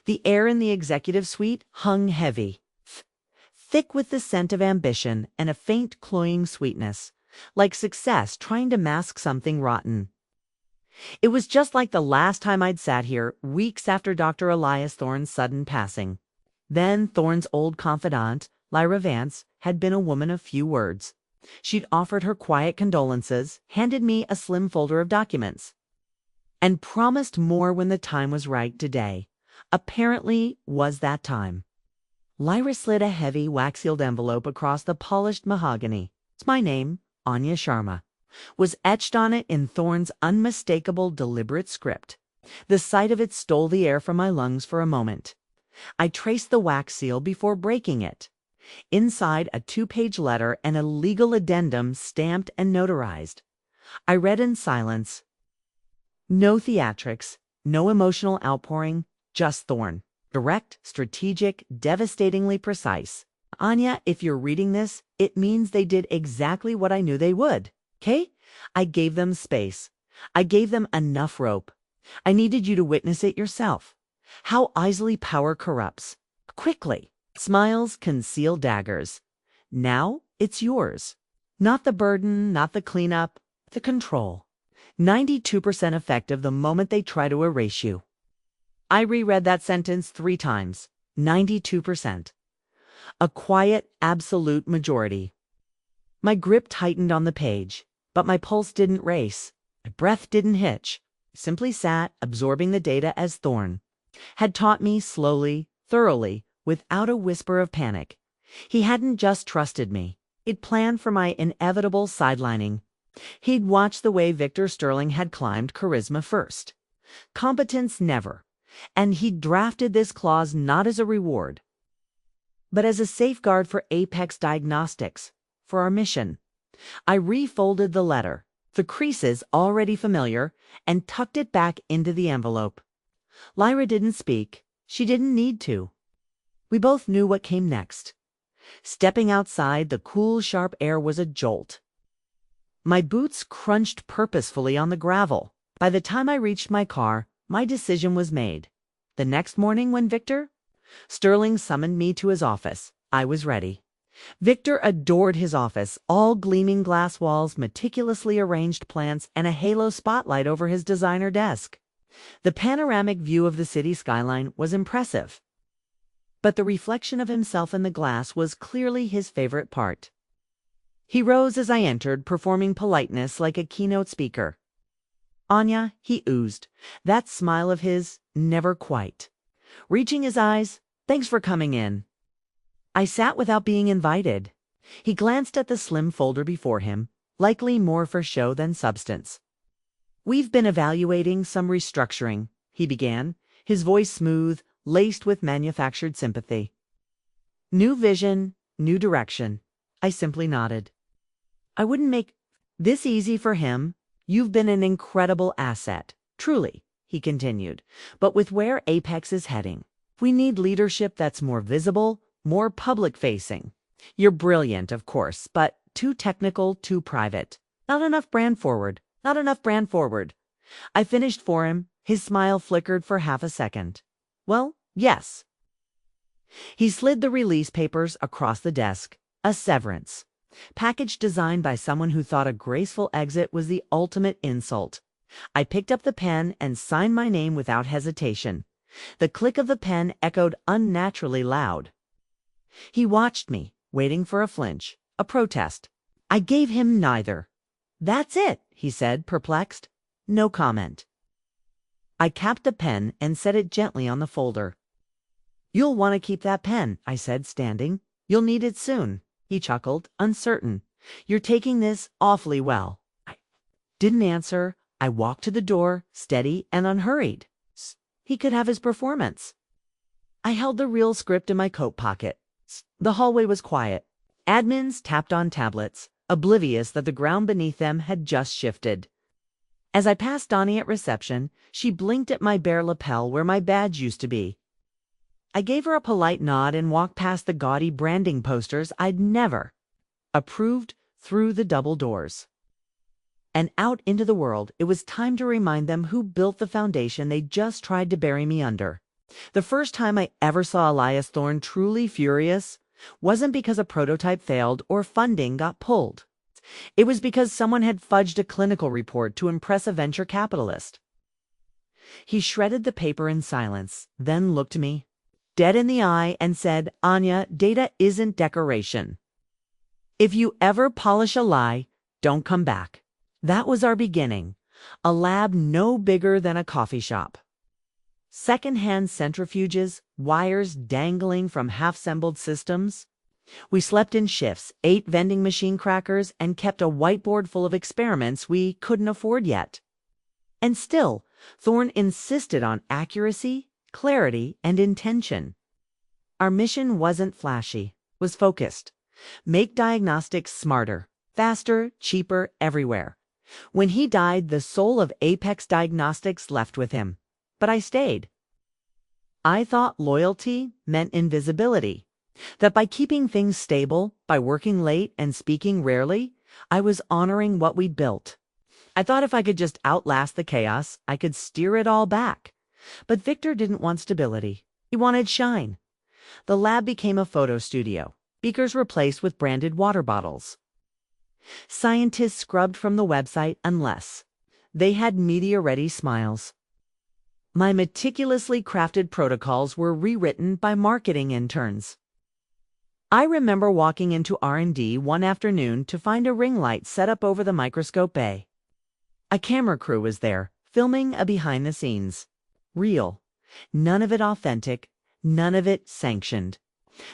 The air in the executive suite hung heavy, thick with the scent of ambition and a faint cloying sweetness, like success trying to mask something rotten. It was just like the last time I'd sat here, weeks after Dr. Elias Thorne's sudden passing. Then Thorne's old confidant, Lyra Vance, had been a woman of few words. She'd offered her quiet condolences, handed me a slim folder of documents, and promised more when the time was right. Today apparently was that time. Lyra slid a heavy, wax-sealed envelope across the polished mahogany. It's my name, Anya Sharma, was etched on it in Thorne's unmistakable, deliberate script. The sight of it stole the air from my lungs for a moment. I traced the wax seal before breaking it. Inside, a 2-page letter and a legal addendum stamped and notarized. I read in silence. No theatrics, no emotional outpouring, just Thorne. Direct, strategic, devastatingly precise. Anya, if you're reading this, it means they did exactly what I knew they would. Okay? I gave them space. I gave them enough rope. I needed you to witness it yourself. How easily power corrupts. Quickly. Smiles conceal daggers. Now it's yours. Not the burden, not the cleanup, the control. 92% effective the moment they try to erase you. I reread that sentence 3 times. 92%. A quiet, absolute majority. My grip tightened on the page, but my pulse didn't race. My breath didn't hitch. I simply sat, absorbing the data as Thorne had taught me slowly, thoroughly, without a whisper of panic. He hadn't just trusted me. He'd planned for my inevitable sidelining. He'd watched the way Victor Sterling had climbed charisma first. Competence never. And he'd drafted this clause not as a reward, but as a safeguard for Apex Diagnostics, for our mission. I refolded the letter, the creases already familiar, and tucked it back into the envelope. Lyra didn't speak. She didn't need to. We both knew what came next. Stepping outside, the cool, sharp air was a jolt. My boots crunched purposefully on the gravel. By the time I reached my car, my decision was made. The next morning when Victor Sterling summoned me to his office, I was ready. Victor adored his office, all gleaming glass walls, meticulously arranged plants, and a halo spotlight over his designer desk. The panoramic view of the city skyline was impressive, but the reflection of himself in the glass was clearly his favorite part. He rose as I entered, performing politeness like a keynote speaker. Anya, he oozed. That smile of his, never quite. Reaching his eyes, thanks for coming in. I sat without being invited. He glanced at the slim folder before him, likely more for show than substance. We've been evaluating some restructuring, he began, his voice smooth, laced with manufactured sympathy. New vision, new direction. I simply nodded. I wouldn't make this easy for him. You've been an incredible asset, truly, he continued. But with where Apex is heading, we need leadership that's more visible, more public-facing. You're brilliant, of course, but too technical, too private. Not enough brand forward. Not enough brand forward. I finished for him. His smile flickered for half a second. Well, yes. He slid the release papers across the desk. A severance. Package designed by someone who thought a graceful exit was the ultimate insult. I picked up the pen and signed my name without hesitation. The click of the pen echoed unnaturally loud. He watched me, waiting for a flinch, a protest. I gave him neither. That's it, he said, perplexed. No comment. I capped the pen and set it gently on the folder. You'll want to keep that pen, I said, standing. You'll need it soon. He chuckled, uncertain. You're taking this awfully well. I didn't answer. I walked to the door, steady and unhurried. He could have his performance. I held the real script in my coat pocket. The hallway was quiet. Admins tapped on tablets, oblivious that the ground beneath them had just shifted. As I passed Donnie at reception, she blinked at my bare lapel where my badge used to be. I gave her a polite nod and walked past the gaudy branding posters I'd never approved through the double doors. And out into the world. It was time to remind them who built the foundation they just tried to bury me under. The first time I ever saw Elias Thorne truly furious wasn't because a prototype failed or funding got pulled. It was because someone had fudged a clinical report to impress a venture capitalist. He shredded the paper in silence, then looked me dead in the eye and said, "Anya, data isn't decoration. If you ever polish a lie, don't come back." That was our beginning, a lab no bigger than a coffee shop. Second-hand centrifuges, wires dangling from half-assembled systems. We slept in shifts, ate vending machine crackers, and kept a whiteboard full of experiments we couldn't afford yet. And still, Thorne insisted on accuracy, clarity, and intention. Our mission wasn't flashy, was focused. Make diagnostics smarter, faster, cheaper, everywhere. When he died, the soul of Apex Diagnostics left with him. But I stayed. I thought loyalty meant invisibility. That by keeping things stable, by working late and speaking rarely, I was honoring what we'd built. I thought if I could just outlast the chaos, I could steer it all back. But Victor didn't want stability. He wanted shine. The lab became a photo studio, beakers replaced with branded water bottles. Scientists scrubbed from the website unless they had media-ready smiles. My meticulously crafted protocols were rewritten by marketing interns. I remember walking into R&D one afternoon to find a ring light set up over the microscope bay. A camera crew was there, filming a behind the scenes. Real. None of it authentic, none of it sanctioned.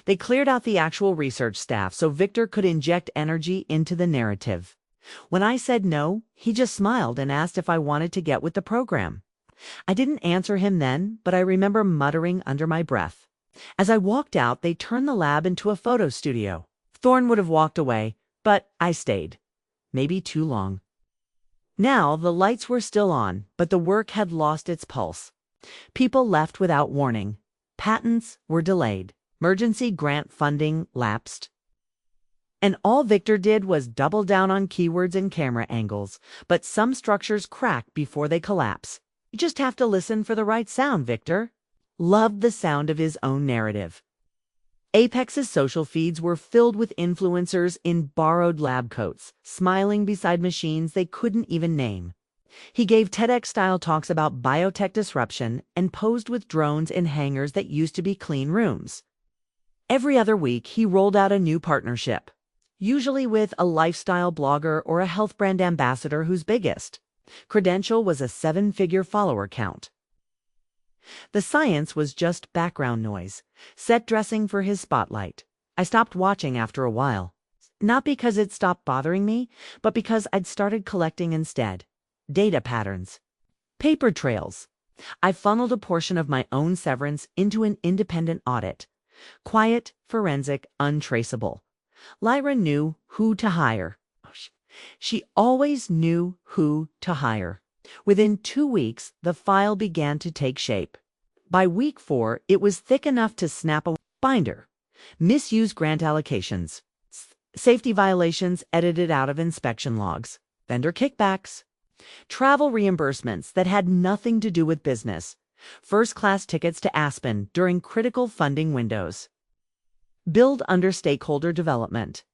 They cleared out the actual research staff so Victor could inject energy into the narrative. When I said no, he just smiled and asked if I wanted to get with the program. I didn't answer him then, but I remember muttering under my breath. As I walked out, they turned the lab into a photo studio. Thorne would have walked away, but I stayed. Maybe too long. Now the lights were still on, but the work had lost its pulse. People left without warning. Patents were delayed. Emergency grant funding lapsed. And all Victor did was double down on keywords and camera angles, but some structures crack before they collapse. You just have to listen for the right sound, Victor. Loved the sound of his own narrative. Apex's social feeds were filled with influencers in borrowed lab coats, smiling beside machines they couldn't even name. He gave TEDx-style talks about biotech disruption and posed with drones in hangars that used to be clean rooms. Every other week, he rolled out a new partnership, usually with a lifestyle blogger or a health brand ambassador whose biggest credential was a 7-figure follower count. The science was just background noise, set dressing for his spotlight. I stopped watching after a while. Not because it stopped bothering me, but because I'd started collecting instead. Data patterns. Paper trails. I funneled a portion of my own severance into an independent audit. Quiet, forensic, untraceable. Lyra knew who to hire. She always knew who to hire. Within 2 weeks, the file began to take shape. By week 4, it was thick enough to snap a binder. Misused grant allocations. Safety violations edited out of inspection logs. Vendor kickbacks. Travel reimbursements that had nothing to do with business. First-class tickets to Aspen during critical funding windows. Build under stakeholder development.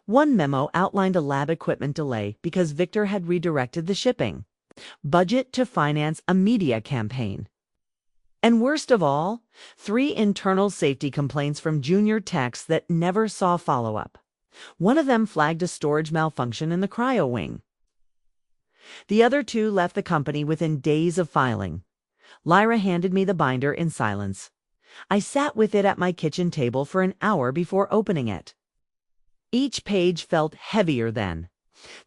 One memo outlined a lab equipment delay because Victor had redirected the shipping. Budget to finance a media campaign. And worst of all, 3 internal safety complaints from junior techs that never saw follow-up. One of them flagged a storage malfunction in the cryo wing. The other 2 left the company within days of filing. Lyra handed me the binder in silence. I sat with it at my kitchen table for an hour before opening it. Each page felt heavier then.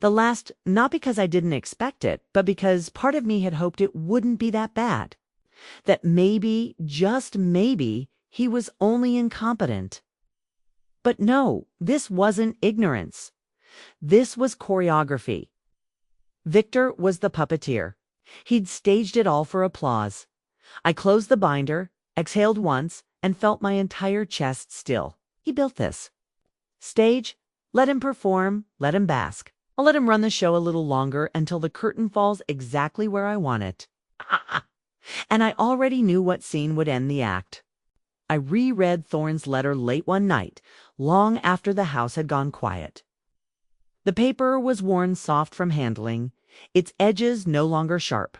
The last, not because I didn't expect it, but because part of me had hoped it wouldn't be that bad. That maybe, just maybe, he was only incompetent. But no, this wasn't ignorance. This was choreography. Victor was the puppeteer. He'd staged it all for applause. I closed the binder, exhaled once, and felt my entire chest still. He built this. Stage, let him perform, let him bask. I'll let him run the show a little longer until the curtain falls exactly where I want it. And I already knew what scene would end the act. I reread Thorne's letter late one night, long after the house had gone quiet. The paper was worn soft from handling, its edges no longer sharp.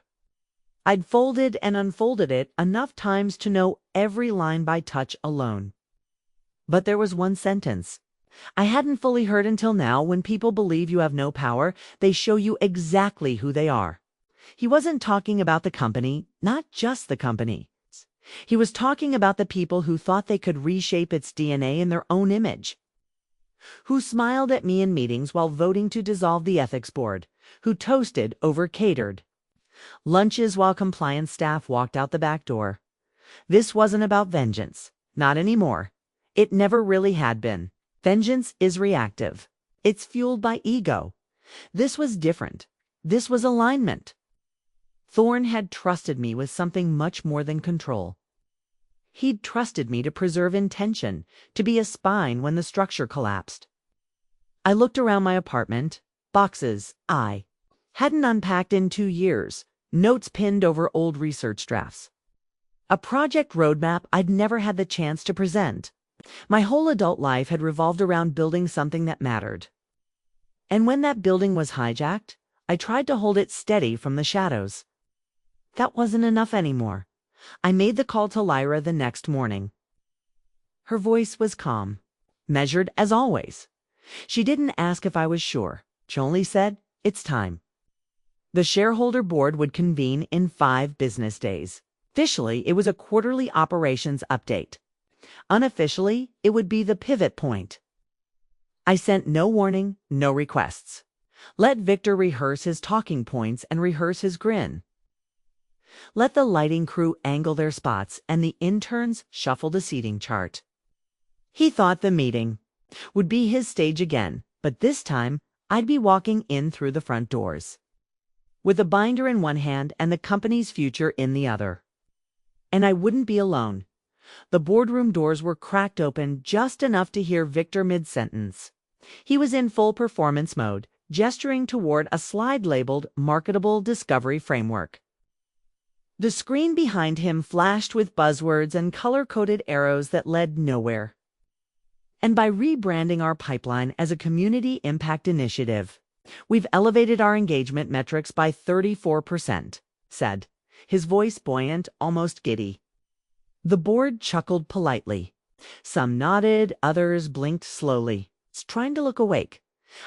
I'd folded and unfolded it enough times to know every line by touch alone. But there was one sentence I hadn't fully heard until now. When people believe you have no power, they show you exactly who they are. He wasn't talking about the company, not just the company. He was talking about the people who thought they could reshape its DNA in their own image, who smiled at me in meetings while voting to dissolve the ethics board, who toasted over catered lunches while compliance staff walked out the back door. This wasn't about vengeance. Not anymore. It never really had been. Vengeance is reactive. It's fueled by ego. This was different. This was alignment. Thorne had trusted me with something much more than control. He'd trusted me to preserve intention, to be a spine when the structure collapsed. I looked around my apartment. Boxes I hadn't unpacked in 2 years. Notes pinned over old research drafts. A project roadmap I'd never had the chance to present. My whole adult life had revolved around building something that mattered. And when that building was hijacked, I tried to hold it steady from the shadows. That wasn't enough anymore. I made the call to Lyra the next morning. Her voice was calm, measured as always. She didn't ask if I was sure. She only said, "It's time." The shareholder board would convene in 5 business days. Officially, it was a quarterly operations update. Unofficially, it would be the pivot point. I sent no warning, no requests. Let Victor rehearse his talking points and rehearse his grin. Let the lighting crew angle their spots and the interns shuffle the seating chart. He thought the meeting would be his stage again, but this time I'd be walking in through the front doors, with a binder in one hand and the company's future in the other. And I wouldn't be alone. The boardroom doors were cracked open just enough to hear Victor mid-sentence. He was in full performance mode, gesturing toward a slide labeled Marketable Discovery Framework. The screen behind him flashed with buzzwords and color-coded arrows that led nowhere. And by rebranding our pipeline as a community impact initiative, we've elevated our engagement metrics by 34%, said, his voice buoyant, almost giddy. The board chuckled politely. Some nodded, others blinked slowly, trying to look awake.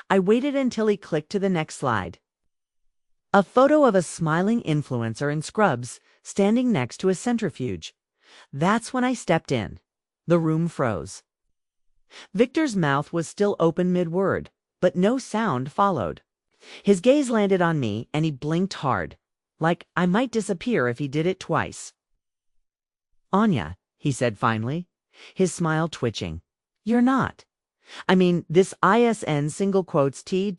I waited until he clicked to the next slide. A photo of a smiling influencer in scrubs standing next to a centrifuge. That's when I stepped in. The room froze. Victor's mouth was still open mid-word, but no sound followed. His gaze landed on me, and he blinked hard, like I might disappear if he did it twice. "Anya," he said finally, his smile twitching. "You're not. I mean, this ISN single quotes T ...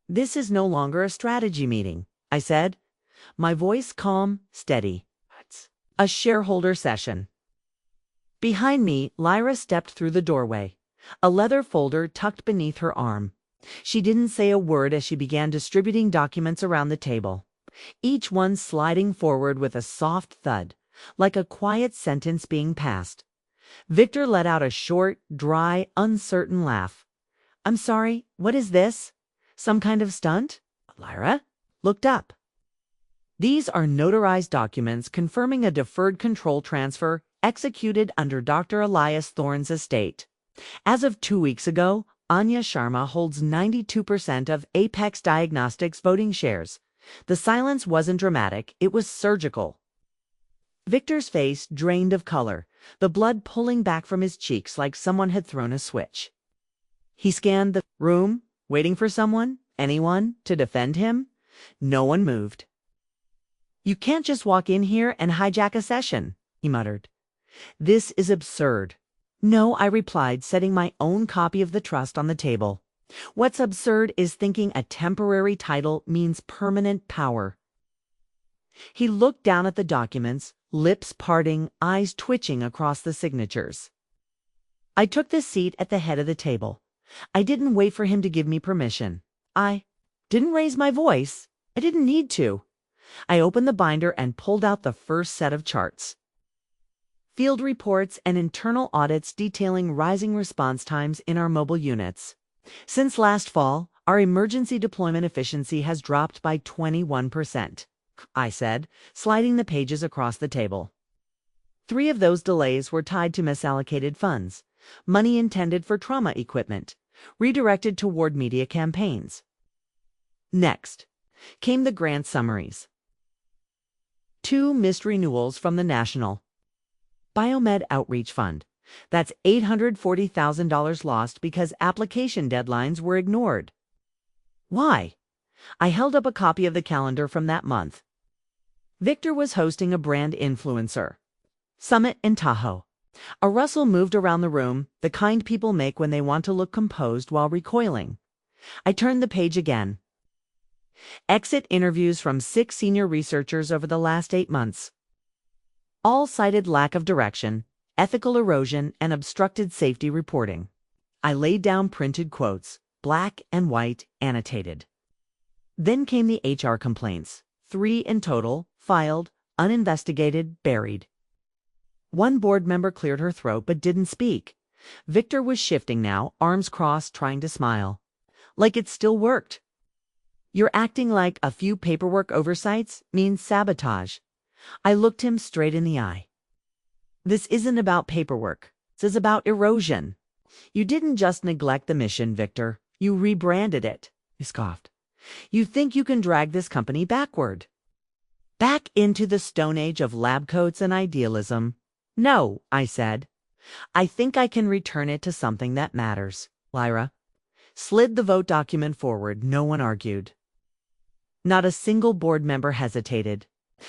This is no longer a strategy meeting," I said, my voice calm, steady. "It's a shareholder session." Behind me, Lyra stepped through the doorway, a leather folder tucked beneath her arm. She didn't say a word as she began distributing documents around the table, each one sliding forward with a soft thud, like a quiet sentence being passed. Victor let out a short, dry, uncertain laugh. "I'm sorry, what is this? Some kind of stunt?" Lyra looked up. "These are notarized documents confirming a deferred control transfer executed under Dr. Elias Thorne's estate. As of 2 weeks ago, Anya Sharma holds 92% of Apex Diagnostics voting shares. The silence wasn't dramatic, it was surgical." Victor's face drained of color, the blood pulling back from his cheeks like someone had thrown a switch. He scanned the room, waiting for someone, anyone, to defend him. No one moved. "You can't just walk in here and hijack a session," he muttered. "This is absurd." "No," I replied, setting my own copy of the trust on the table. "What's absurd is thinking a temporary title means permanent power." He looked down at the documents, lips parting, eyes twitching across the signatures. I took the seat at the head of the table. I didn't wait for him to give me permission. I didn't raise my voice. I didn't need to. I opened the binder and pulled out the first set of charts. Field reports and internal audits detailing rising response times in our mobile units. Since last fall, our emergency deployment efficiency has dropped by 21%, I said, sliding the pages across the table. 3 of those delays were tied to misallocated funds, money intended for trauma equipment, redirected toward media campaigns. Next came the grant summaries. 2 missed renewals from the National Biomed Outreach Fund. That's $840,000 lost because application deadlines were ignored. Why? I held up a copy of the calendar from that month. Victor was hosting a brand influencer summit in Tahoe. A rustle moved around the room, the kind people make when they want to look composed while recoiling. I turned the page again. Exit interviews from 6 senior researchers over the last 8 months. All cited lack of direction, ethical erosion, and obstructed safety reporting. I laid down printed quotes, black and white, annotated. Then came the HR complaints, 3 in total, filed, uninvestigated, buried. 1 board member cleared her throat but didn't speak. Victor was shifting now, arms crossed, trying to smile. Like it still worked. You're acting like a few paperwork oversights means sabotage. I looked him straight in the eye. This isn't about paperwork. This is about erosion. You didn't just neglect the mission, Victor. You rebranded it. He scoffed. You think you can drag this company backward. Back into the Stone Age of lab coats and idealism. No, I said. I think I can return it to something that matters. Lyra slid the vote document forward. No one argued. Not a single board member hesitated.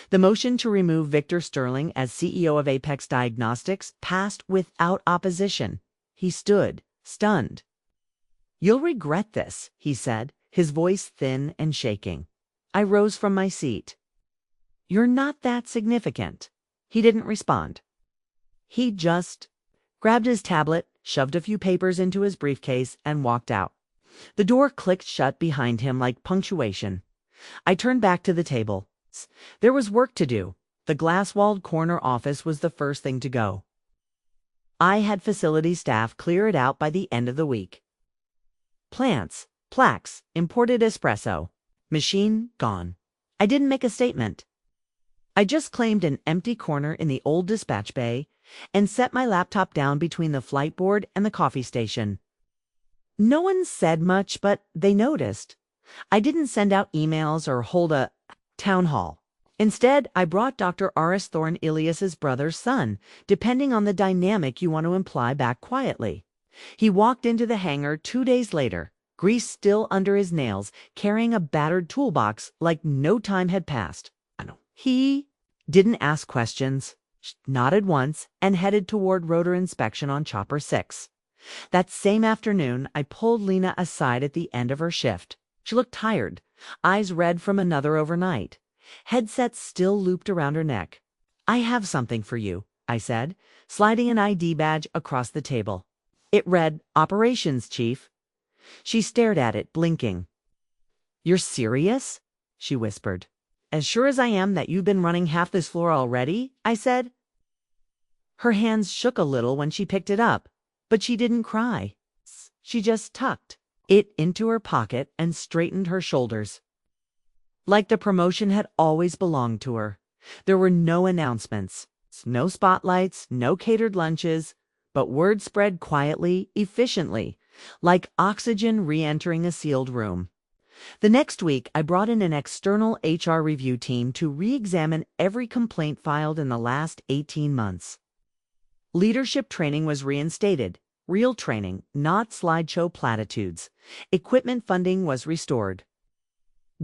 The motion to remove Victor Sterling as CEO of Apex Diagnostics passed without opposition. He stood, stunned. You'll regret this, he said, his voice thin and shaking. I rose from my seat. You're not that significant. He didn't respond. He just grabbed his tablet, shoved a few papers into his briefcase, and walked out. The door clicked shut behind him like punctuation. I turned back to the table. There was work to do. The glass-walled corner office was the first thing to go. I had facility staff clear it out by the end of the week. Plants, plaques, imported espresso. Machine gone. I didn't make a statement. I just claimed an empty corner in the old dispatch bay and set my laptop down between the flight board and the coffee station. No one said much, but they noticed. I didn't send out emails or hold a town hall. Instead, I brought Dr. Elias Thorne, Elias's brother's son, depending on the dynamic you want to imply back quietly. He walked into the hangar 2 days later, grease still under his nails, carrying a battered toolbox like no time had passed. He didn't ask questions, nodded once, and headed toward rotor inspection on Chopper 6. That same afternoon, I pulled Lena aside at the end of her shift. She looked tired, eyes red from another overnight, headset still looped around her neck. I have something for you, I said, sliding an ID badge across the table. It read, Operations Chief. She stared at it, blinking. You're serious? She whispered. As sure as I am that you've been running half this floor already, I said. Her hands shook a little when she picked it up, but she didn't cry. She just tucked it into her pocket and straightened her shoulders. Like the promotion had always belonged to her. There were no announcements, no spotlights, no catered lunches, but word spread quietly, efficiently, like oxygen re-entering a sealed room. The next week, I brought in an external HR review team to re-examine every complaint filed in the last 18 months. Leadership training was reinstated. Real training, not slideshow platitudes. Equipment funding was restored.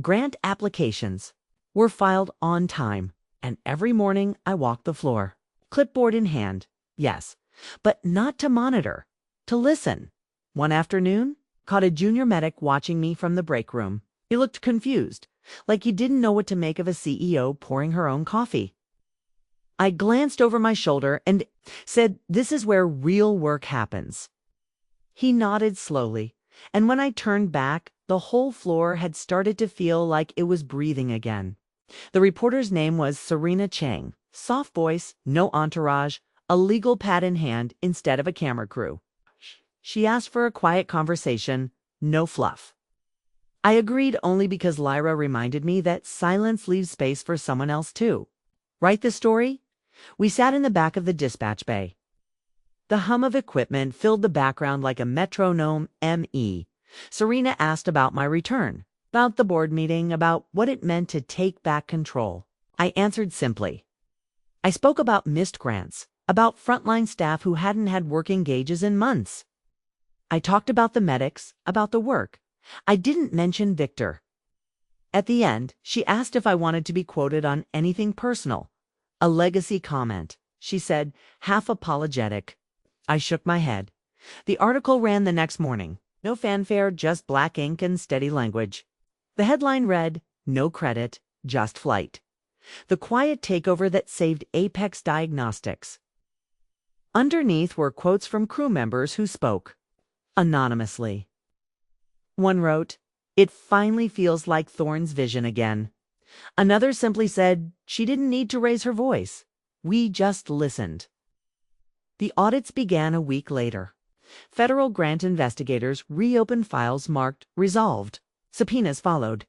Grant applications were filed on time, and every morning I walked the floor, clipboard in hand, yes, but not to monitor, to listen. One afternoon, caught a junior medic watching me from the break room. He looked confused, like he didn't know what to make of a CEO pouring her own coffee. I glanced over my shoulder and said, "This is where real work happens." He nodded slowly, and when I turned back, the whole floor had started to feel like it was breathing again. The reporter's name was Serena Chang. Soft voice, no entourage, a legal pad in hand instead of a camera crew. She asked for a quiet conversation, no fluff. I agreed only because Lyra reminded me that silence leaves space for someone else too. Write the story? We sat in the back of the dispatch bay. The hum of equipment filled the background like a metronome. Serena asked about my return, about the board meeting, about what it meant to take back control. I answered simply. I spoke about missed grants, about frontline staff who hadn't had working gauges in months. I talked about the medics, about the work. I didn't mention Victor. At the end, she asked if I wanted to be quoted on anything personal. A legacy comment, she said, half apologetic. I shook my head. The article ran the next morning. No fanfare, just black ink and steady language. The headline read, "No credit, just flight. The quiet takeover that saved Apex Diagnostics." Underneath were quotes from crew members who spoke anonymously. One wrote, "It finally feels like Thorne's vision again." Another simply said, "She didn't need to raise her voice. We just listened." The audits began a week later. Federal grant investigators reopened files marked resolved. Subpoenas followed.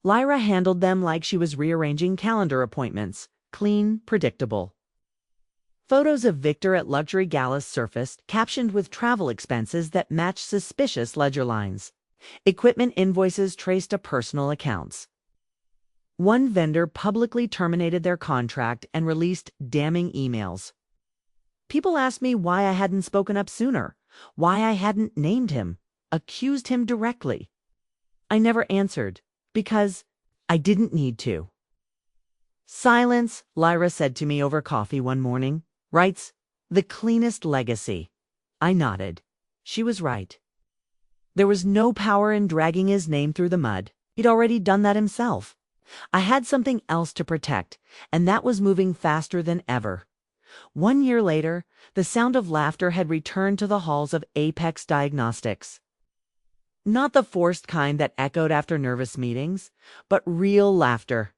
Lyra handled them like she was rearranging calendar appointments, clean, predictable. Photos of Victor at luxury galas surfaced, captioned with travel expenses that matched suspicious ledger lines. Equipment invoices traced to personal accounts. One vendor publicly terminated their contract and released damning emails. People asked me why I hadn't spoken up sooner, why I hadn't named him, accused him directly. I never answered, because I didn't need to. "Silence," Lyra said to me over coffee one morning, writes, "the cleanest legacy." I nodded. She was right. There was no power in dragging his name through the mud. He'd already done that himself. I had something else to protect, and that was moving faster than ever. 1 year later, the sound of laughter had returned to the halls of Apex Diagnostics. Not the forced kind that echoed after nervous meetings, but real laughter.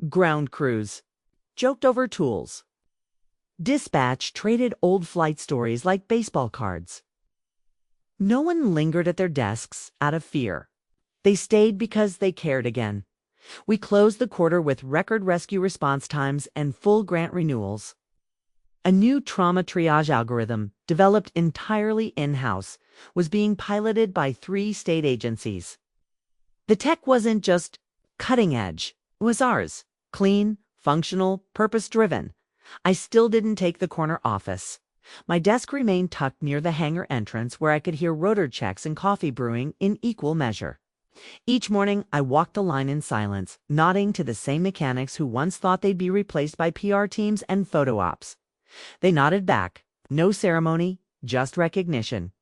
Ground crews joked over tools. Dispatch traded old flight stories like baseball cards. No one lingered at their desks out of fear. They stayed because they cared again. We closed the quarter with record rescue response times and full grant renewals. A new trauma triage algorithm, developed entirely in-house, was being piloted by 3 state agencies. The tech wasn't just cutting edge. It was ours. Clean, functional, purpose-driven. I still didn't take the corner office. My desk remained tucked near the hangar entrance where I could hear rotor checks and coffee brewing in equal measure. Each morning, I walked the line in silence, nodding to the same mechanics who once thought they'd be replaced by PR teams and photo ops. They nodded back. No ceremony, just recognition.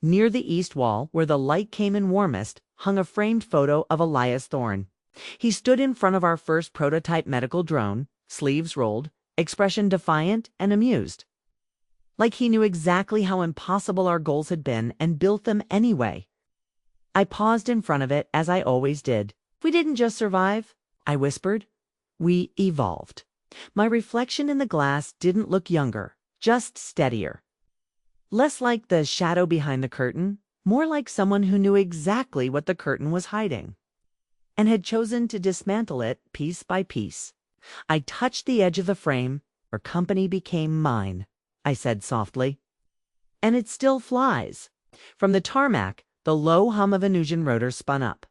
Near the east wall, where the light came in warmest, hung a framed photo of Elias Thorne. He stood in front of our first prototype medical drone, sleeves rolled, expression defiant and amused. Like he knew exactly how impossible our goals had been and built them anyway. I paused in front of it, as I always did. "We didn't just survive," I whispered. "We evolved." My reflection in the glass didn't look younger, just steadier. Less like the shadow behind the curtain, more like someone who knew exactly what the curtain was hiding, and had chosen to dismantle it piece by piece. I touched the edge of the frame. "Our company became mine," I said softly. "And it still flies." From the tarmac, the low hum of a Nusion rotor spun up.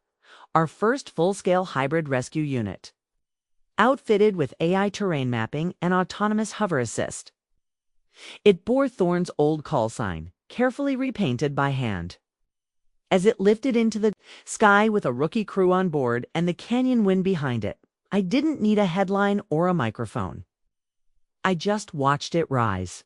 Our first full-scale hybrid rescue unit. Outfitted with AI terrain mapping and autonomous hover assist. It bore Thorne's old call sign, carefully repainted by hand. As it lifted into the sky with a rookie crew on board and the canyon wind behind it, I didn't need a headline or a microphone. I just watched it rise.